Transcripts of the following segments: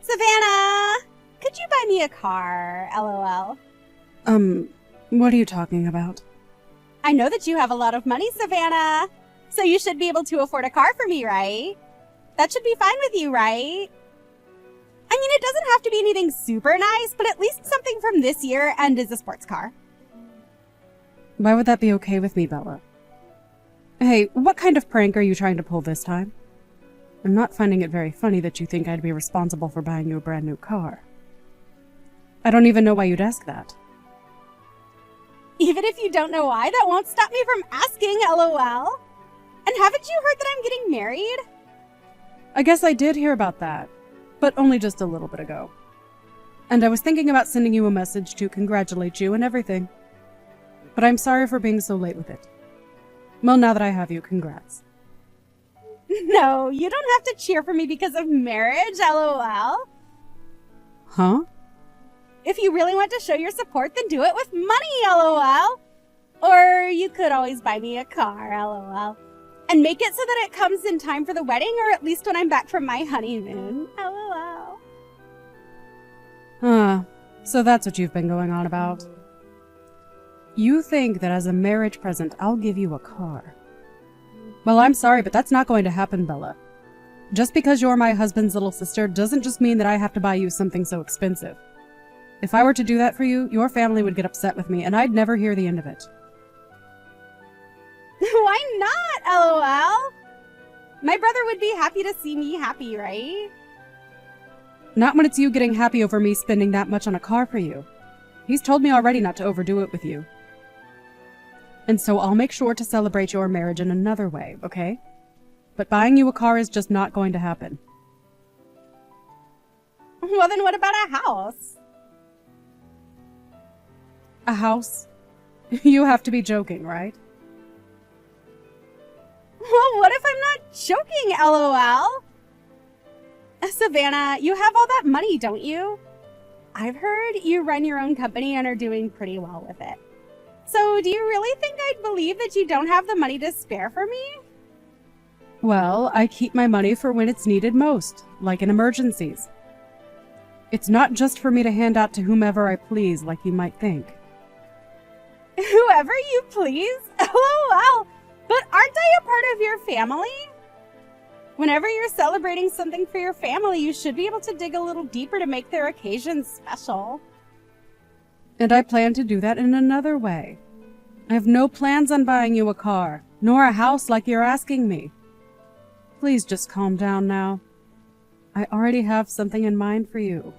Savannah! Could you buy me a car? LOL. What are you talking about? I know that you have a lot of money, Savannah. So you should be able to afford a car for me, right? That should be fine with you, right? I mean, it doesn't have to be anything super nice, but at least something from this year and is a sports car. Why would that be okay with me, Bella? Hey, what kind of prank are you trying to pull this time? I'm not finding it very funny that you think I'd be responsible for buying you a brand new car. I don't even know why you'd ask that. Even if you don't know why, that won't stop me from asking, LOL. And haven't you heard that I'm getting married? I guess I did hear about that, but only just a little bit ago. And I was thinking about sending you a message to congratulate you and everything. But I'm sorry for being so late with it. Well, now that I have you, congrats. No, you don't have to cheer for me because of marriage, LOL. Huh? If you really want to show your support, then do it with money, LOL. Or you could always buy me a car, LOL. And make it so that it comes in time for the wedding, or at least when I'm back from my honeymoon, LOL. So that's what you've been going on about. You think that as a marriage present, I'll give you a car. Well, I'm sorry, but that's not going to happen, Bella. Just because you're my husband's little sister doesn't just mean that I have to buy you something so expensive. If I were to do that for you, your family would get upset with me, and I'd never hear the end of it. Why not, LOL? My brother would be happy to see me happy, right? Not when it's you getting happy over me spending that much on a car for you. He's told me already not to overdo it with you. And so I'll make sure to celebrate your marriage in another way, okay? But buying you a car is just not going to happen. Well, then what about a house? A house? You have to be joking, right? Well, what if I'm not joking, LOL? Savannah, you have all that money, don't you? I've heard you run your own company and are doing pretty well with it. So do you really think I'd believe that you don't have the money to spare for me? Well, I keep my money for when it's needed most, like in emergencies. It's not just for me to hand out to whomever I please, like you might think. Whoever you please? LOL! But aren't I a part of your family? Whenever you're celebrating something for your family, you should be able to dig a little deeper to make their occasion special. And I plan to do that in another way. I have no plans on buying you a car, nor a house like you're asking me. Please just calm down now. I already have something in mind for you.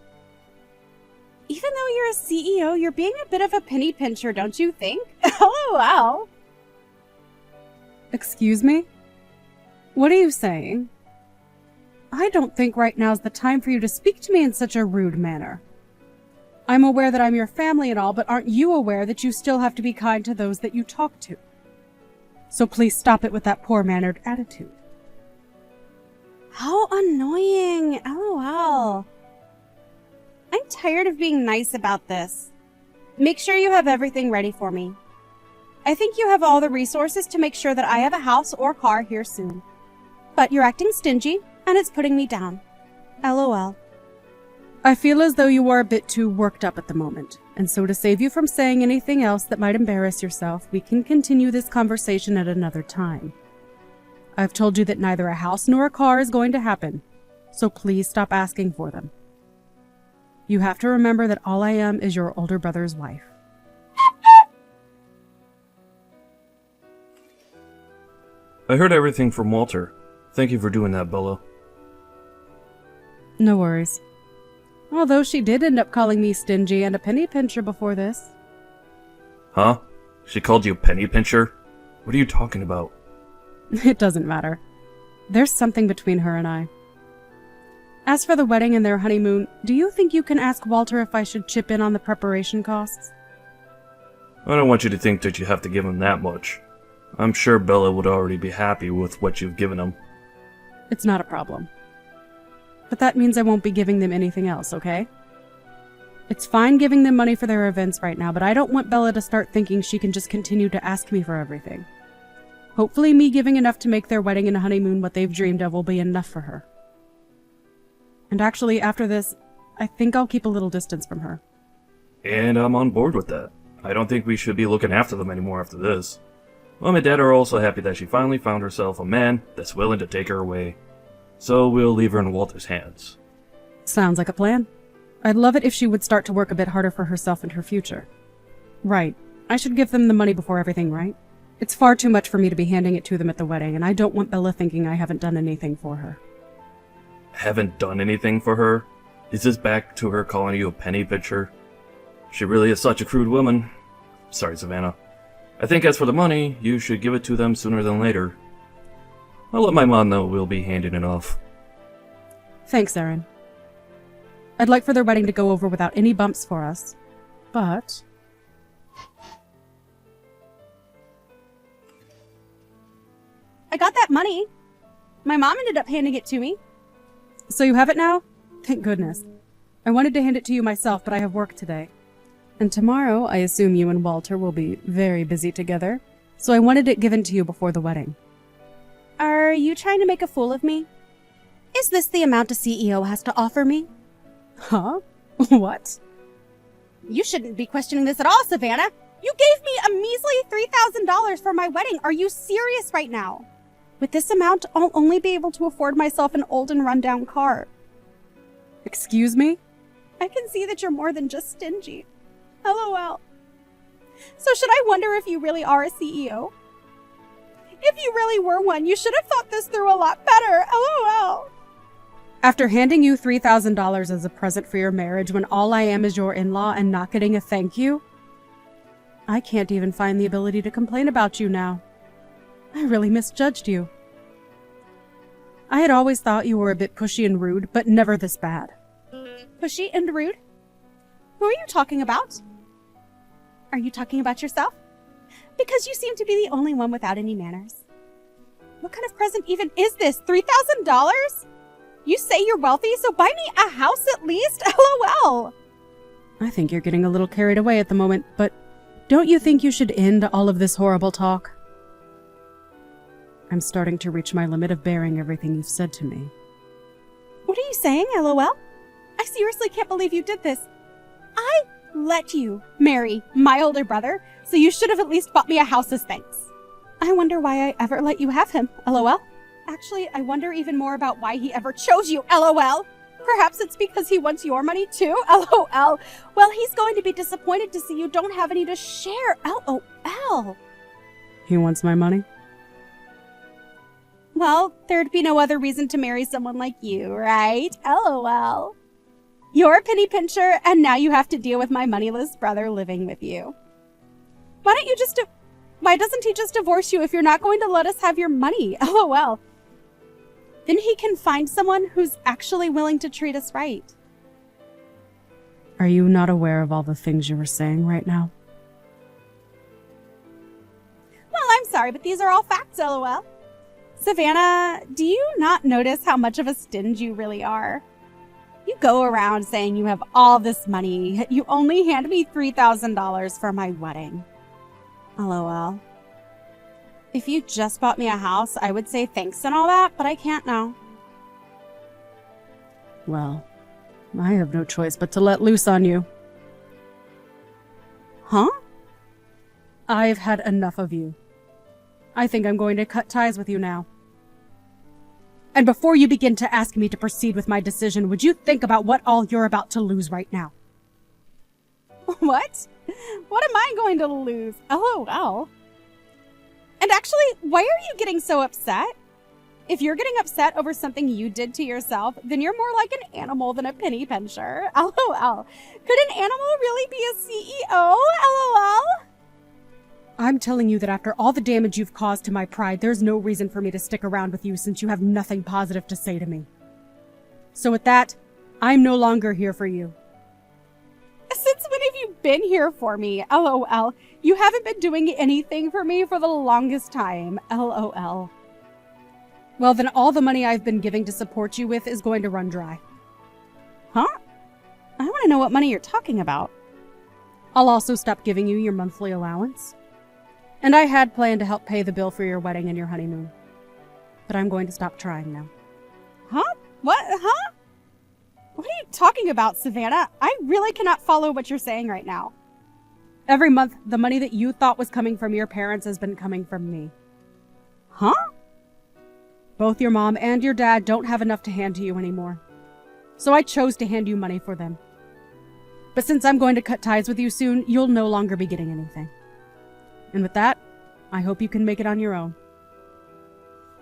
Even though you're a CEO, you're being a bit of a penny pincher, don't you think? LOL. Excuse me? What are you saying? I don't think right now's the time for you to speak to me in such a rude manner. I'm aware that I'm your family and all, but aren't you aware that you still have to be kind to those that you talk to? So please stop it with that poor-mannered attitude. How annoying. LOL. I'm tired of being nice about this. Make sure you have everything ready for me. I think you have all the resources to make sure that I have a house or car here soon. But you're acting stingy, and it's putting me down. LOL. I feel as though you are a bit too worked up at the moment, and so to save you from saying anything else that might embarrass yourself, we can continue this conversation at another time. I've told you that neither a house nor a car is going to happen, so please stop asking for them. You have to remember that all I am is your older brother's wife. I heard everything from Walter. Thank you for doing that, Bella. No worries. Although she did end up calling me stingy and a penny pincher before this. Huh? She called you penny pincher? What are you talking about? It doesn't matter. There's something between her and I. As for the wedding and their honeymoon, do you think you can ask Walter if I should chip in on the preparation costs? I don't want you to think that you have to give him that much. I'm sure Bella would already be happy with what you've given him. It's not a problem. But that means I won't be giving them anything else, okay? It's fine giving them money for their events right now, but I don't want Bella to start thinking she can just continue to ask me for everything. Hopefully me giving enough to make their wedding and honeymoon what they've dreamed of will be enough for her. And actually, after this, I think I'll keep a little distance from her. And I'm on board with that. I don't think we should be looking after them anymore after this. Mom and Dad are also happy that she finally found herself a man that's willing to take her away. So we'll leave her in Walter's hands. Sounds like a plan. I'd love it if she would start to work a bit harder for herself and her future. Right. I should give them the money before everything, right? It's far too much for me to be handing it to them at the wedding, and I don't want Bella thinking I haven't done anything for her. Haven't done anything for her? Is this back to her calling you a penny pitcher? She really is such a crude woman. Sorry, Savannah. I think as for the money, you should give it to them sooner than later. I'll let my mom know we'll be handing it off. Thanks, Aaron. I'd like for their wedding to go over without any bumps for us, but... I got that money. My mom ended up handing it to me. So you have it now? Thank goodness. I wanted to hand it to you myself, but I have work today. And tomorrow, I assume you and Walter will be very busy together, so I wanted it given to you before the wedding. Are you trying to make a fool of me? Is this the amount a CEO has to offer me? Huh? What? You shouldn't be questioning this at all, Savannah. You gave me a measly $3,000 for my wedding. Are you serious right now? With this amount, I'll only be able to afford myself an old and rundown car. Excuse me? I can see that you're more than just stingy. LOL. So should I wonder if you really are a CEO? If you really were one, you should have thought this through a lot better. LOL. After handing you $3,000 as a present for your marriage when all I am is your in-law and not getting a thank you, I can't even find the ability to complain about you now. I really misjudged you. I had always thought you were a bit pushy and rude, but never this bad. Pushy and rude? Who are you talking about? Are you talking about yourself? Because you seem to be the only one without any manners. What kind of present even is this? $3,000? You say you're wealthy, so buy me a house at least? LOL. I think you're getting a little carried away at the moment, but don't you think you should end all of this horrible talk? I'm starting to reach my limit of bearing everything you've said to me. What are you saying, LOL? I seriously can't believe you did this. I let you marry my older brother, so you should have at least bought me a house as thanks. I wonder why I ever let you have him, LOL. Actually, I wonder even more about why he ever chose you, LOL. Perhaps it's because he wants your money too, LOL. Well, he's going to be disappointed to see you don't have any to share, LOL. He wants my money? Well, there'd be no other reason to marry someone like you, right? LOL. You're a penny pincher, and now you have to deal with my moneyless brother living with you. Why doesn't he just divorce you if you're not going to let us have your money? LOL. Then he can find someone who's actually willing to treat us right. Are you not aware of all the things you were saying right now? Well, I'm sorry, but these are all facts, LOL. Savannah, do you not notice how much of a stinge you really are? You go around saying you have all this money, yet you only hand me $3,000 for my wedding. LOL. If you just bought me a house, I would say thanks and all that, but I can't now. Well, I have no choice but to let loose on you. Huh? I've had enough of you. I think I'm going to cut ties with you now. And before you begin to ask me to proceed with my decision, would you think about what all you're about to lose right now? What? What am I going to lose? LOL. And actually, why are you getting so upset? If you're getting upset over something you did to yourself, then you're more like an animal than a penny pincher. LOL. Could an animal really be a CEO? LOL. I'm telling you that after all the damage you've caused to my pride, there's no reason for me to stick around with you since you have nothing positive to say to me. So with that, I'm no longer here for you. Since when have you been here for me? LOL. You haven't been doing anything for me for the longest time. LOL. Well, then all the money I've been giving to support you with is going to run dry. Huh? I want to know what money you're talking about. I'll also stop giving you your monthly allowance. And I had planned to help pay the bill for your wedding and your honeymoon. But I'm going to stop trying now. Huh? What? Huh? talking about, Savannah? I really cannot follow what you're saying right now. Every month, the money that you thought was coming from your parents has been coming from me. Huh? Both your mom and your dad don't have enough to hand to you anymore. So I chose to hand you money for them. But since I'm going to cut ties with you soon, you'll no longer be getting anything. And with that, I hope you can make it on your own.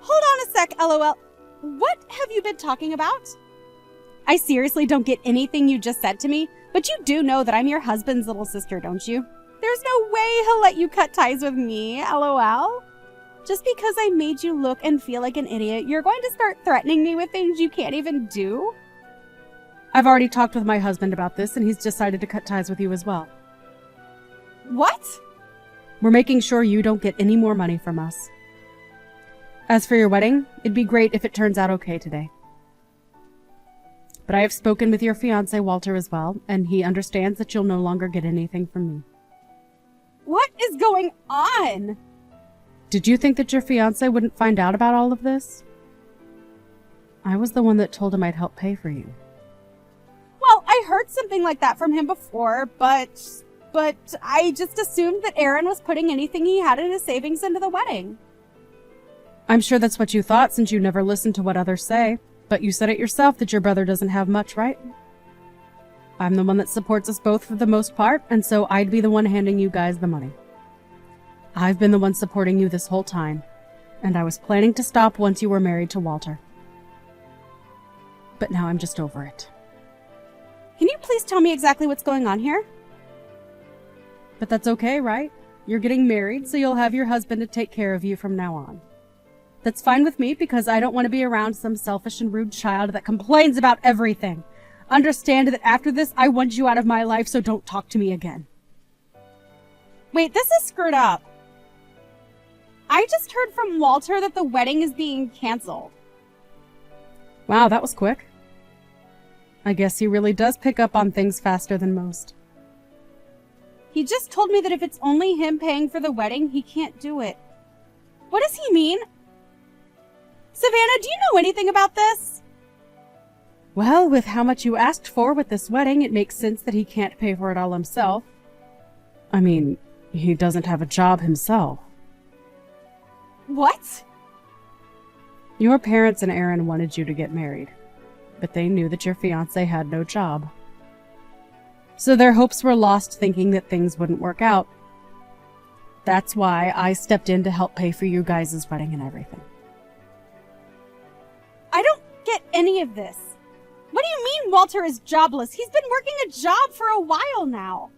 Hold on a sec, LOL. What have you been talking about? I seriously don't get anything you just said to me, but you do know that I'm your husband's little sister, don't you? There's no way he'll let you cut ties with me, LOL. Just because I made you look and feel like an idiot, you're going to start threatening me with things you can't even do? I've already talked with my husband about this, and he's decided to cut ties with you as well. What? We're making sure you don't get any more money from us. As for your wedding, it'd be great if it turns out okay today. But I have spoken with your fiancé, Walter, as well, and he understands that you'll no longer get anything from me. What is going on? Did you think that your fiancé wouldn't find out about all of this? I was the one that told him I'd help pay for you. Well, I heard something like that from him before, but I just assumed that Aaron was putting anything he had in his savings into the wedding. I'm sure that's what you thought since you never listened to what others say, but you said it yourself that your brother doesn't have much, right? I'm the one that supports us both for the most part, and so I'd be the one handing you guys the money. I've been the one supporting you this whole time, and I was planning to stop once you were married to Walter. But now I'm just over it. Can you please tell me exactly what's going on here? But that's okay, right? You're getting married, so you'll have your husband to take care of you from now on. That's fine with me because I don't want to be around some selfish and rude child that complains about everything. Understand that after this, I want you out of my life, so don't talk to me again. Wait, this is screwed up. I just heard from Walter that the wedding is being canceled. Wow, that was quick. I guess he really does pick up on things faster than most. He just told me that if it's only him paying for the wedding, he can't do it. What does he mean? Savannah, do you know anything about this? Well, with how much you asked for with this wedding, it makes sense that he can't pay for it all himself. I mean, he doesn't have a job himself. What? Your parents and Aaron wanted you to get married, but they knew that your fiancé had no job. So their hopes were lost thinking that things wouldn't work out. That's why I stepped in to help pay for you guys' wedding and everything. I don't get any of this. What do you mean Walter is jobless? He's been working a job for a while now.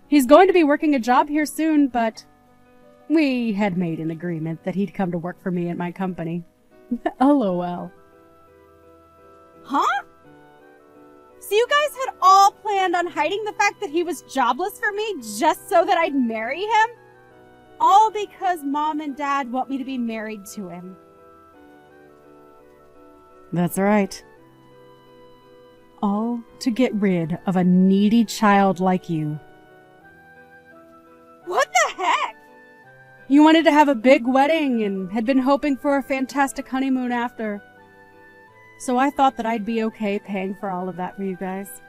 He's going to be working a job here soon, but we had made an agreement that he'd come to work for me at my company. LOL. Huh? So you guys had all planned on hiding the fact that he was jobless for me just so that I'd marry him? All because Mom and Dad want me to be married to him. That's right. All to get rid of a needy child like you. What the heck? You wanted to have a big wedding and had been hoping for a fantastic honeymoon after. So I thought that I'd be okay paying for all of that for you guys.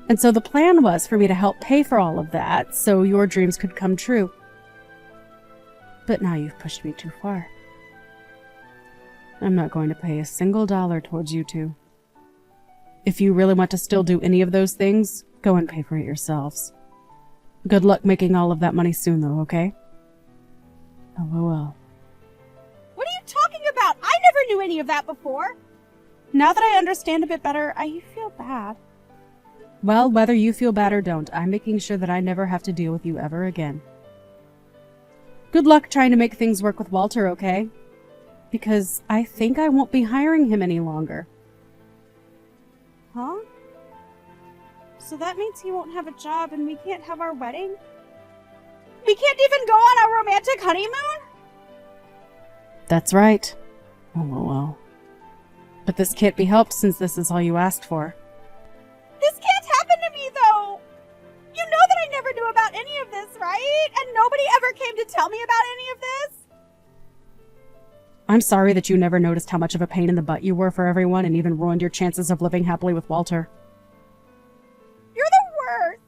And so the plan was for me to help pay for all of that so your dreams could come true. But now you've pushed me too far. I'm not going to pay a single dollar towards you two. If you really want to still do any of those things, go and pay for it yourselves. Good luck making all of that money soon, though, okay? LOL. What are you talking about? I never knew any of that before. Now that I understand a bit better, I feel bad. Well, whether you feel bad or don't, I'm making sure that I never have to deal with you ever again. Good luck trying to make things work with Walter, okay? Because I think I won't be hiring him any longer. Huh? So that means he won't have a job and we can't have our wedding? We can't even go on our romantic honeymoon? That's right. LOL. But this can't be helped since this is all you asked for. This can't happen to me, though! You know that I never knew about any of this, right? And nobody ever came to tell me about any of this? I'm sorry that you never noticed how much of a pain in the butt you were for everyone and even ruined your chances of living happily with Walter. You're the worst.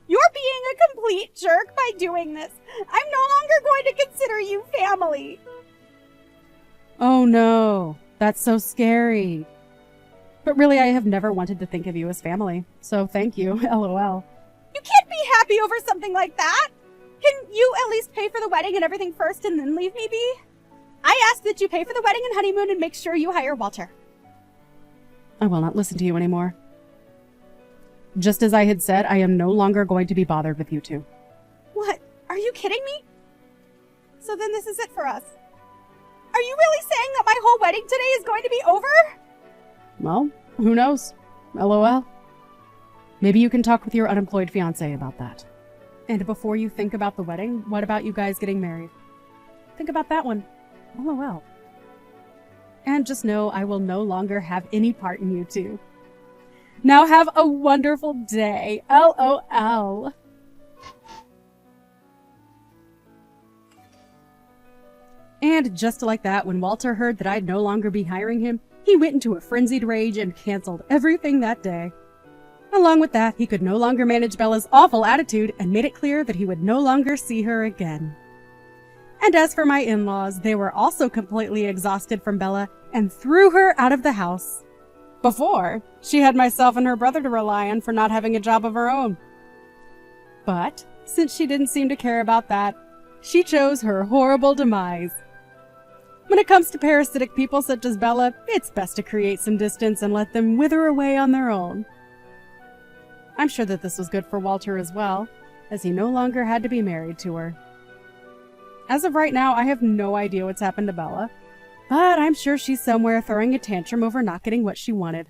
You're being a complete jerk by doing this. I'm no longer going to consider you family. Oh no, that's so scary. But really, I have never wanted to think of you as family, so thank you, LOL. You can't be happy over something like that. Can you at least pay for the wedding and everything first and then leave me be? I ask that you pay for the wedding and honeymoon and make sure you hire Walter. I will not listen to you anymore. Just as I had said, I am no longer going to be bothered with you two. What? Are you kidding me? So then this is it for us. Are you really saying that my whole wedding today is going to be over? Well, who knows? LOL. Maybe you can talk with your unemployed fiancé about that. And before you think about the wedding, what about you guys getting married? Think about that one. LOL. And just know I will no longer have any part in you two. Now have a wonderful day. LOL. And just like that, when Walter heard that I'd no longer be hiring him, he went into a frenzied rage and canceled everything that day. Along with that, he could no longer manage Bella's awful attitude and made it clear that he would no longer see her again. And as for my in-laws, they were also completely exhausted from Bella and threw her out of the house. Before, she had myself and her brother to rely on for not having a job of her own. But, since she didn't seem to care about that, she chose her horrible demise. When it comes to parasitic people such as Bella, it's best to create some distance and let them wither away on their own. I'm sure that this was good for Walter as well, as he no longer had to be married to her. As of right now, I have no idea what's happened to Bella, but I'm sure she's somewhere throwing a tantrum over not getting what she wanted.